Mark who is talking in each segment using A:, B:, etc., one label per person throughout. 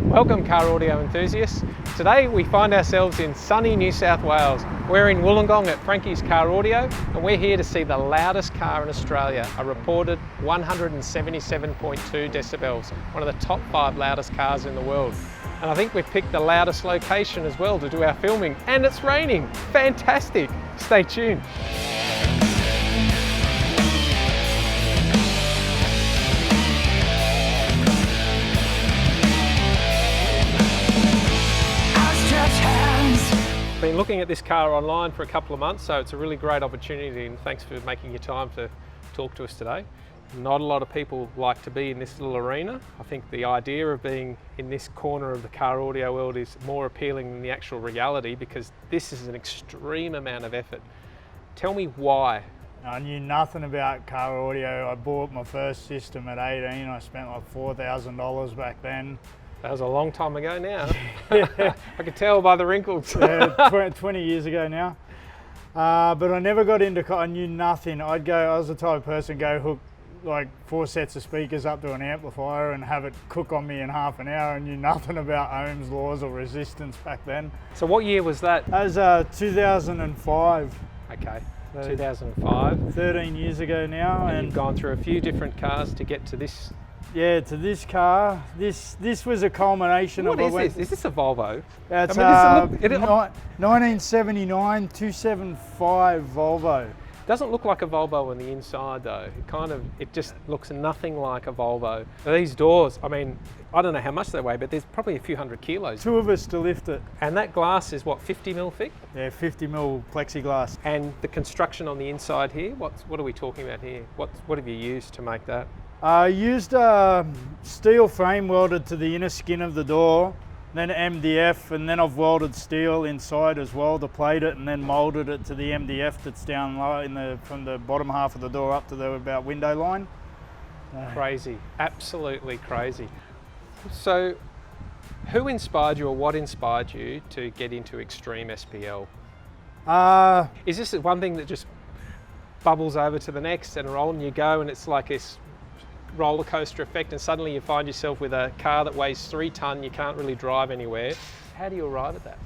A: Welcome car audio enthusiasts. Today we find ourselves in sunny New South Wales. We're in Wollongong at Frankie's Car Audio and we're here to see the loudest car in Australia, a reported 177.2 decibels, one of the top 5 loudest cars in the world. And I think we've picked the loudest location as well to do our filming, and it's raining. Fantastic. Stay tuned. Been looking at this car online for a couple of months, so it's a really great opportunity, and thanks for making your time to talk to us today. Not a lot of people like to be in this little arena. I think the idea of being in this corner of the car audio world is more appealing than the actual reality, because this is an extreme amount of effort. Tell me why.
B: I knew nothing about car audio. I bought my first system at 18. I spent like $4,000 back then.
A: That was a long time ago now.
B: Yeah.
A: I could tell by the wrinkles.
B: Yeah, 20 years ago now. But I never got into car. I knew nothing. I was the type of person go hook like 4 sets of speakers up to an amplifier and have it cook on me in half an hour. I knew nothing about Ohm's laws or resistance back then.
A: So what year was that?
B: That was 2005.
A: Okay, 2005.
B: 13 years ago now.
A: And you've gone through a few different cars to get to this.
B: Yeah, to this car. This was a culmination of...
A: What is this? Is this a Volvo?
B: It's 1979 275 Volvo.
A: Doesn't look like a Volvo on the inside though. It just looks nothing like a Volvo. These doors, I mean, I don't know how much they weigh, but there's probably a few hundred kilos. 2
B: of us to lift it.
A: And that glass is what, 50 mil thick?
B: Yeah, 50 mil plexiglass.
A: And the construction on the inside here, what are we talking about here? What have you used to make that?
B: I used a steel frame welded to the inner skin of the door, then MDF, and then I've welded steel inside as well to plate it, and then moulded it to the MDF that's down low from the bottom half of the door up to the about window line.
A: Crazy, absolutely crazy. So, who inspired you, or what inspired you to get into extreme SPL? Is this one thing that just bubbles over to the next and on you go, and it's like this roller coaster effect, and suddenly you find yourself with a car that weighs 3 tonne, you can't really drive anywhere? How do you arrive at that?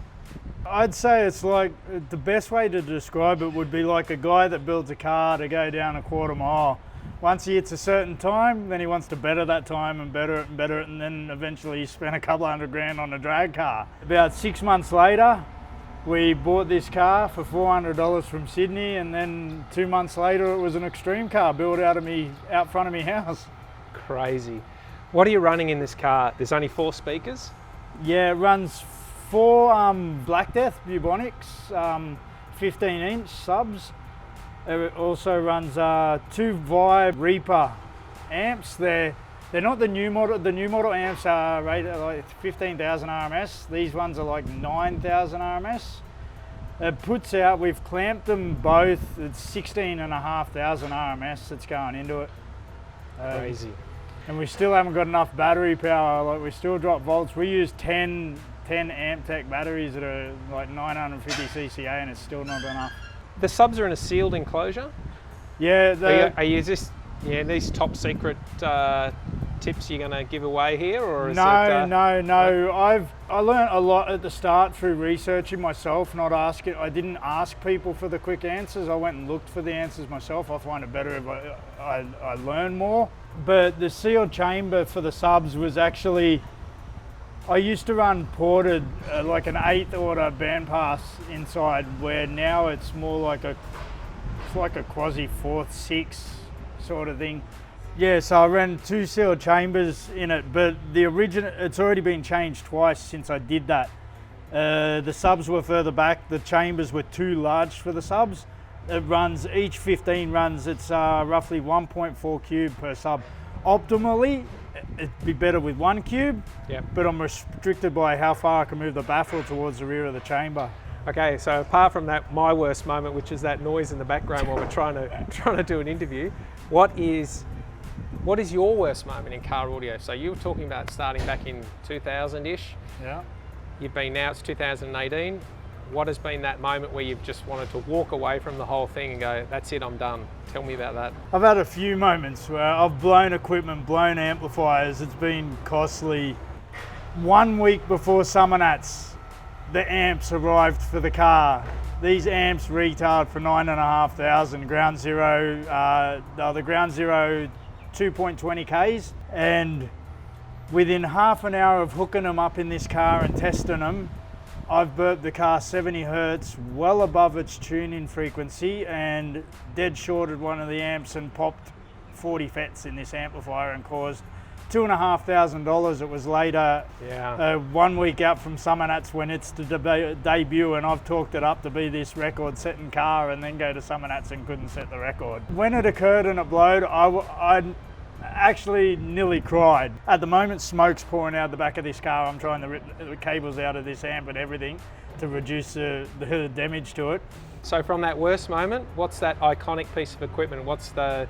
B: I'd say it's like, the best way to describe it would be like a guy that builds a car to go down a quarter mile. Once he hits a certain time, then he wants to better that time and better it and better it, and then eventually he spent a couple $100 grand on a drag car. About 6 months later, we bought this car for $400 from Sydney, and then 2 months later it was an extreme car built out front of me house.
A: Crazy. What are you running in this car? There's only 4 speakers?
B: Yeah, it runs 4 Black Death Bubonics 15-inch subs. It also runs 2 Vibe Reaper amps. They're not the new model. The new model amps are rated like 15,000 RMS. These ones are like 9,000 RMS. It puts out, we've clamped them both, it's 16,500 RMS that's going into it.
A: Crazy.
B: And we still haven't got enough battery power. Like, we still drop volts. We use 10 amp tech batteries that are like 950 CCA, and it's still not enough.
A: The subs are in a sealed enclosure?
B: Yeah.
A: Are you just, these top secret tips you're going to give away here, or is
B: No. I learned a lot at the start through researching myself, I didn't ask people for the quick answers. I went and looked for the answers myself. I find it better if I learn more. But the sealed chamber for the subs was actually, I used to run ported like an 8th order bandpass inside, where now it's more like a quasi 4th, 6th sort of thing. Yeah, so I ran 2 sealed chambers in it, but the original, it's already been changed twice since I did that. The subs were further back, the chambers were too large for the subs. Each 15 runs, it's roughly 1.4 cube per sub. Optimally, it'd be better with 1 cube, but I'm restricted by how far I can move the baffle towards the rear of the chamber.
A: Okay, so apart from that, my worst moment, which is that noise in the background while we're trying to do an interview, what is your worst moment in car audio? So you were talking about starting back in 2000-ish.
B: Yeah.
A: You've been, now it's 2018. What has been that moment where you've just wanted to walk away from the whole thing and go, that's it, I'm done? Tell me about that.
B: I've had a few moments where I've blown equipment, blown amplifiers. It's been costly. 1 week before Summer Nats, the amps arrived for the car. These amps retailed for 9,500, ground zero, the ground zero 2.20 Ks, and within half an hour of hooking them up in this car and testing them, I've burped the car 70 hertz, well above its tuning frequency, and dead shorted one of the amps and popped 40 FETs in this amplifier and caused $2,500. It was later, 1 week out from Summer Nats when it's the debut, and I've talked it up to be this record-setting car, and then go to Summer Nats and couldn't set the record. When it occurred and it blowed, I actually nearly cried. At the moment, smoke's pouring out the back of this car. I'm trying to rip the cables out of this amp and everything to reduce the damage to it.
A: So from that worst moment, what's that iconic piece of equipment? What's that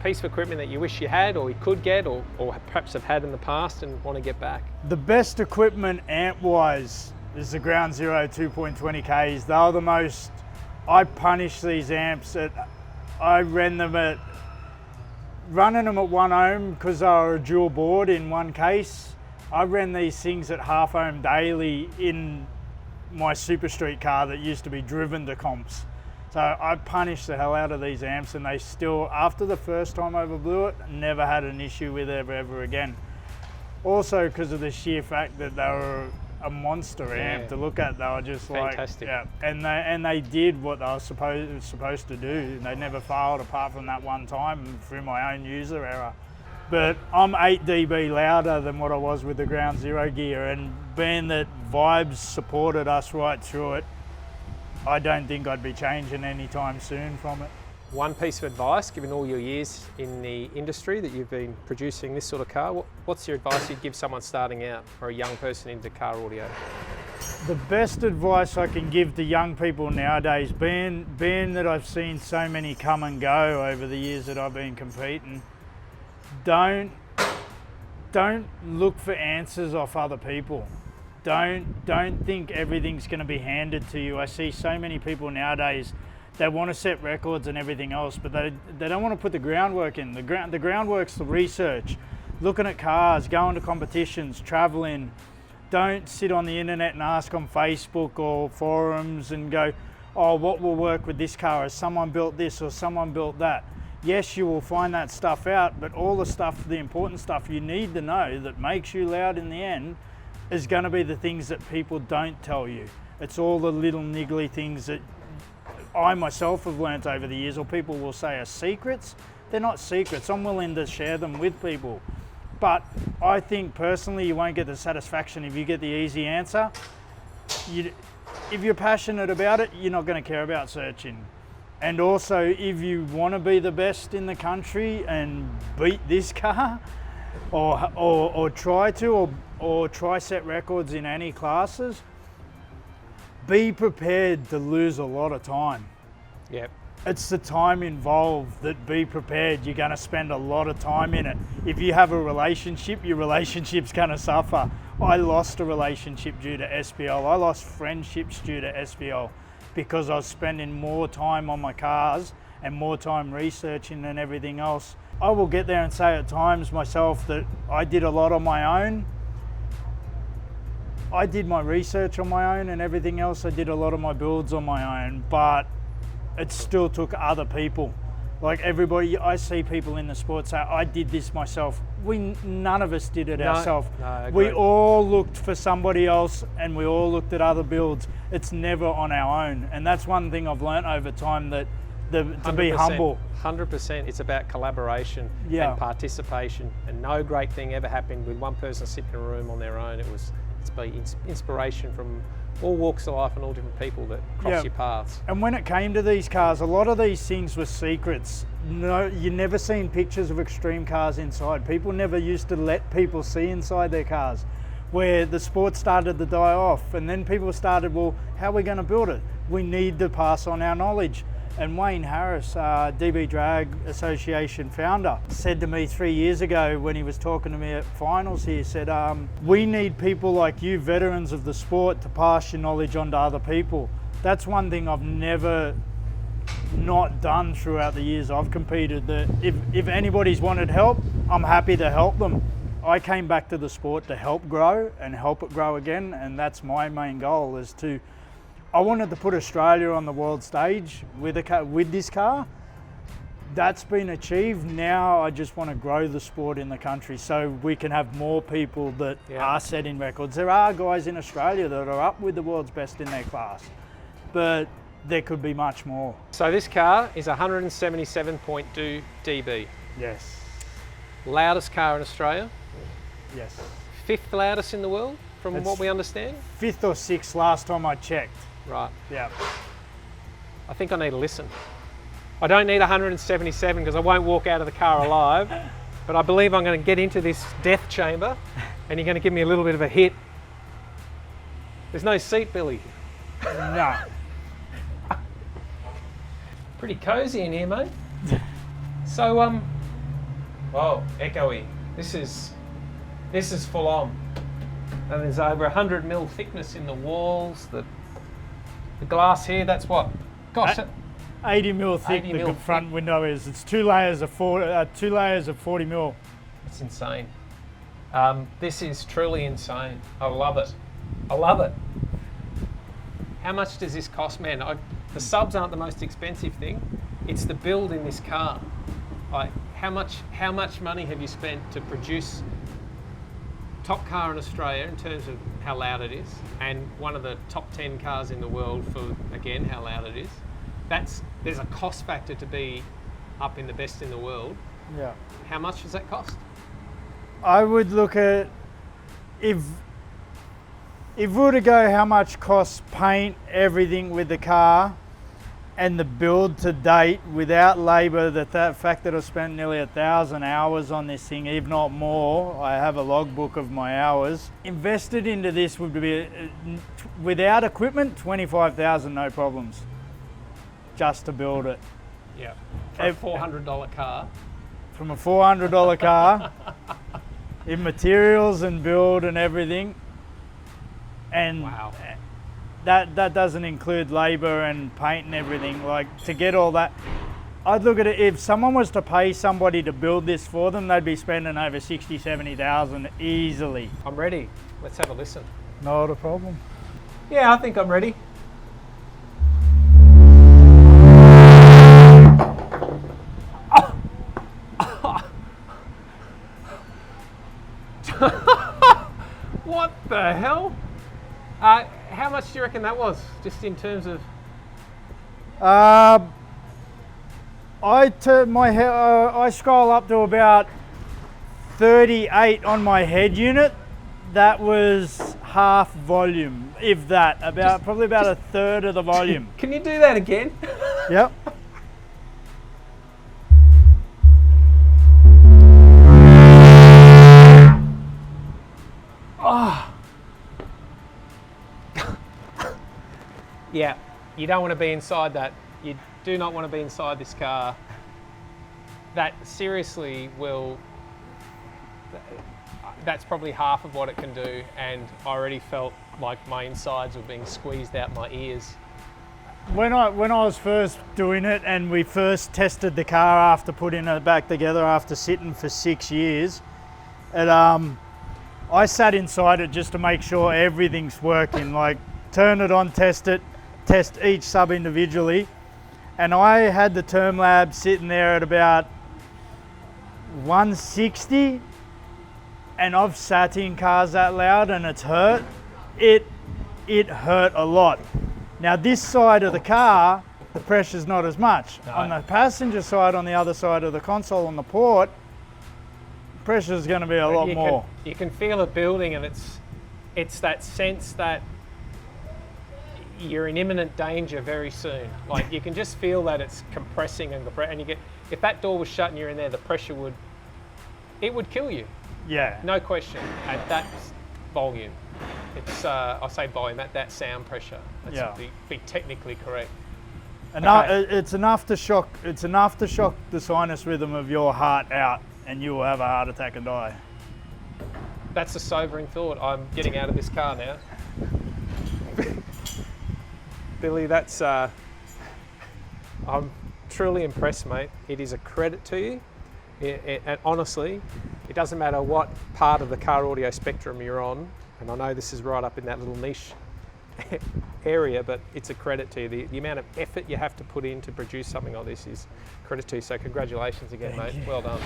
A: piece of equipment that you wish you had, or you could get, or perhaps have had in the past and want to get back? The
B: best equipment amp-wise is the Ground Zero 2.20 Ks. They were the most, I punished these amps. Running them at 1 ohm because they were a dual board in one case. I ran these things at half ohm daily in my Super Street car that used to be driven to comps. So I punished the hell out of these amps, and they still, after the first time I overblew it, never had an issue with it ever again. Also because of the sheer fact that they were a monster amp to look at. They were just
A: fantastic.
B: And they did what they were supposed to do. They never failed apart from that one time through my own user error. But I'm 8 dB louder than what I was with the Ground Zero gear, and being that Vibes supported us right through it, I don't think I'd be changing anytime soon from it.
A: One piece of advice, given all your years in the industry that you've been producing this sort of car, what's your advice you'd give someone starting out or a young person into car audio?
B: The best advice I can give to young people nowadays, being that I've seen so many come and go over the years that I've been competing, don't look for answers off other people. Don't think everything's going to be handed to you. I see so many people nowadays, they want to set records and everything else, but they don't want to put the groundwork in. The groundwork's the research, looking at cars, going to competitions, traveling. Don't sit on the internet and ask on Facebook or forums and go, oh, what will work with this car? Has someone built this or someone built that? Yes, you will find that stuff out, but all the stuff, the important stuff you need to know that makes you loud in the end is going to be the things that people don't tell you. It's all the little niggly things that I myself have learnt over the years, or people will say are secrets. They're not secrets. I'm willing to share them with people. But I think personally you won't get the satisfaction if you get the easy answer. If you're passionate about it, you're not going to care about searching. And also, if you want to be the best in the country and beat this car, or try to, or try set records in any classes, be prepared to lose a lot of time.
A: Yep.
B: It's the time involved that be prepared. You're going to spend a lot of time in it. If you have a relationship, your relationship's going to suffer. I lost a relationship due to SPL. I lost friendships due to SPL because I was spending more time on my cars and more time researching and everything else. I will get there and say at times myself that I did a lot on my own. I did my research on my own and everything else. I did a lot of my builds on my own, but it still took other people. Like everybody, I see people in the sport say, I did this myself. None of us did it ourselves.
A: No,
B: we all looked for somebody else and we all looked at other builds. It's never on our own. And that's one thing I've learned over time, that to be humble.
A: 100%. It's about collaboration and participation. And no great thing ever happened with one person sitting in a room on their own. It's been inspiration from all walks of life and all different people that cross your paths.
B: And when it came to these cars, a lot of these things were secrets. No, you never seen pictures of extreme cars inside. People never used to let people see inside their cars. Where the sport started to die off, and then people started, well, how are we going to build it? We need to pass on our knowledge. And Wayne Harris, DB Drag Association founder, said to me 3 years ago when he was talking to me at finals, he said, we need people like you, veterans of the sport, to pass your knowledge on to other people. That's one thing I've never not done throughout the years I've competed. That if anybody's wanted help, I'm happy to help them. I came back to the sport to help grow and help it grow again, and that's my main goal. I wanted to put Australia on the world stage with this car. That's been achieved. Now I just want to grow the sport in the country so we can have more people that are setting records. There are guys in Australia that are up with the world's best in their class, but there could be much more.
A: So this car is 177.2 dB.
B: Yes.
A: Loudest car in Australia.
B: Yes.
A: 5th loudest in the world, from what we understand?
B: 5th or 6th last time I checked.
A: Right.
B: Yeah.
A: I think I need to listen. I don't need 177 because I won't walk out of the car alive, but I believe I'm going to get into this death chamber and you're going to give me a little bit of a hit. There's no seat, Billy.
B: No.
A: Pretty cozy in here, mate. So, oh, echoey. This is full on. And there's over 100 mil thickness in the walls. The glass here, that's what? Gosh,
B: 80 mil thick.
A: 80
B: the
A: mil
B: front
A: thick.
B: window is. It's 2 layers of 40 mil.
A: It's insane. This is truly insane. I love it. I love it. How much does this cost, man? The subs aren't the most expensive thing. It's the build in this car. Like, how much money have you spent to produce top car in Australia in terms of how loud it is, and one of the top 10 cars in the world for, again, how loud it is? There's a cost factor to be up in the best in the world.
B: Yeah.
A: How much does that cost?
B: I would look at, if we were to go how much costs paint, everything with the car, and the build to date without labour, the fact that I spent nearly 1,000 hours on this thing, if not more. I have a logbook of my hours. Invested into this would be, without equipment, 25,000, no problems, just to build it.
A: Yeah. For a $400 car.
B: From a $400 car, in materials and build and everything. And
A: wow.
B: That doesn't include labour and paint and everything. Like, to get all that, I'd look at it, if someone was to pay somebody to build this for them, they'd be spending over 60, 70,000 easily.
A: I'm ready. Let's have a listen.
B: Not a problem.
A: Yeah, I think I'm ready. What the hell? How much do you reckon that was, just in terms of?
B: I scroll up to about 38 on my head unit. That was half volume, if that. Probably about a third of the volume.
A: Can you do that again?
B: Yep.
A: Oh. Yeah, you don't want to be inside that. You do not want to be inside this car. That seriously will, that's probably half of what it can do, and I already felt like my insides were being squeezed out my ears.
B: When I was first doing it and we first tested the car after putting it back together after sitting for 6 years, I sat inside it just to make sure everything's working, like turn it on, test it, test each sub individually. And I had the Term Lab sitting there at about 160, and I've sat in cars that loud and it's hurt. It hurt a lot. Now this side of the car, the pressure's not as much. No. On the passenger side, on the other side of the console on the port, pressure's going to be a lot more.
A: You can feel it building, and it's that sense that you're in imminent danger very soon. Like, you can just feel that it's compressing and you get, if that door was shut and you're in there, the pressure would kill you.
B: Yeah.
A: No question. At that volume, it's I say volume at that sound pressure. That's be technically correct.
B: It's enough to shock. It's enough to shock the sinus rhythm of your heart out, and you will have a heart attack and die.
A: That's a sobering thought. I'm getting out of this car now. Billy, that's, I'm truly impressed, mate. It is a credit to you. And honestly, It doesn't matter what part of the car audio spectrum you're on, and I know this is right up in that little niche area, but it's a credit to you. The amount of effort you have to put in to produce something like this is credit to you. So congratulations again, mate. Well done.